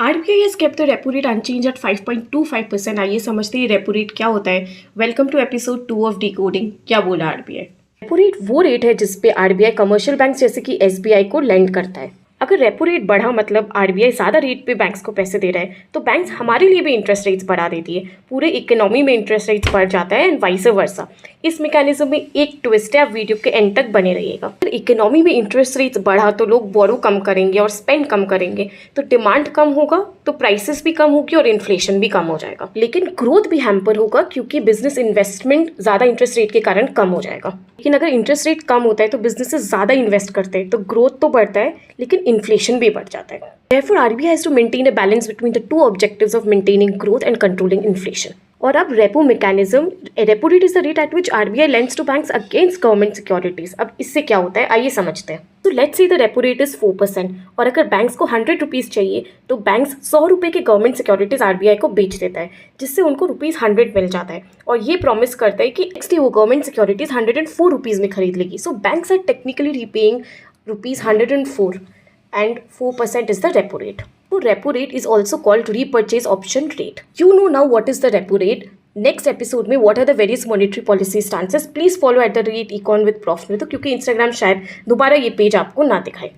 RBI has kept the repo rate unchanged at 5.25%. आइए समझते हैं रेपो रेट क्या होता है। Welcome to episode 2 of decoding. क्या बोला आरबीआई? रेपो रेट वो रेट है जिसपे आरबीआई कमर्शियल बैंक जैसे कि एसबीआई को लेंड करता है। अगर रेपो रेट बढ़ा मतलब आरबीआई ज़्यादा रेट पे बैंक्स को पैसे दे रहा है तो बैंक्स हमारे लिए भी इंटरेस्ट रेट्स बढ़ा देती है। पूरे इकोनॉमी में इंटरेस्ट रेट्स बढ़ जाता है एंड वाइस वर्सा। इस मैकेनिज्म में एक ट्विस्ट है, आप वीडियो के एंड तक बने रहिएगा। अगर इकोनॉमी में इंटरेस्ट रेट्स बढ़ा तो लोग बोरो कम करेंगे और स्पेंड कम करेंगे, तो डिमांड कम होगा तो प्राइसेस भी कम होगी और इन्फ्लेशन भी कम हो जाएगा। लेकिन ग्रोथ भी हैम्पर होगा क्योंकि बिजनेस इन्वेस्टमेंट ज़्यादा इंटरेस्ट रेट के कारण कम हो जाएगा। लेकिन अगर इंटरेस्ट रेट कम होता है तो बिजनेसेस ज़्यादा इन्वेस्ट करते हैं तो ग्रोथ तो बढ़ता है लेकिन इन्फ्लेशन भी बढ़ जाता है। Therefore, RBI has to maintain a balance between the two objectives of maintaining growth and controlling inflation. और अब repo mechanism, repo rate is the rate at which RBI lends to banks against government securities. अब इससे क्या होता है आइए समझते हैं। तो let's say the repo rate is 4% और अगर बैंक्स को 100 रुपीज़ चाहिए तो बैंक्स 100 रुपये के गवर्नमेंट सिक्योरिटीज आरबीआई को बेच देता है, जिससे उनको ₹100 मिल जाता है और ये प्रॉमिस करता है कि नेक्स्ट वो गवर्नमेंट सिक्योरिटीज 104 रुपीज़ में खरीद लेगी। So banks are technically repaying ₹104 and 4% is the repo rate. So repo rate is also called repurchase option rate. You know now what is the repo rate. Next episode में what are the various monetary policy stances. Please follow @econ with Prof. क्योंकि Instagram शायद दोबारा ये page आपको ना दिखाए।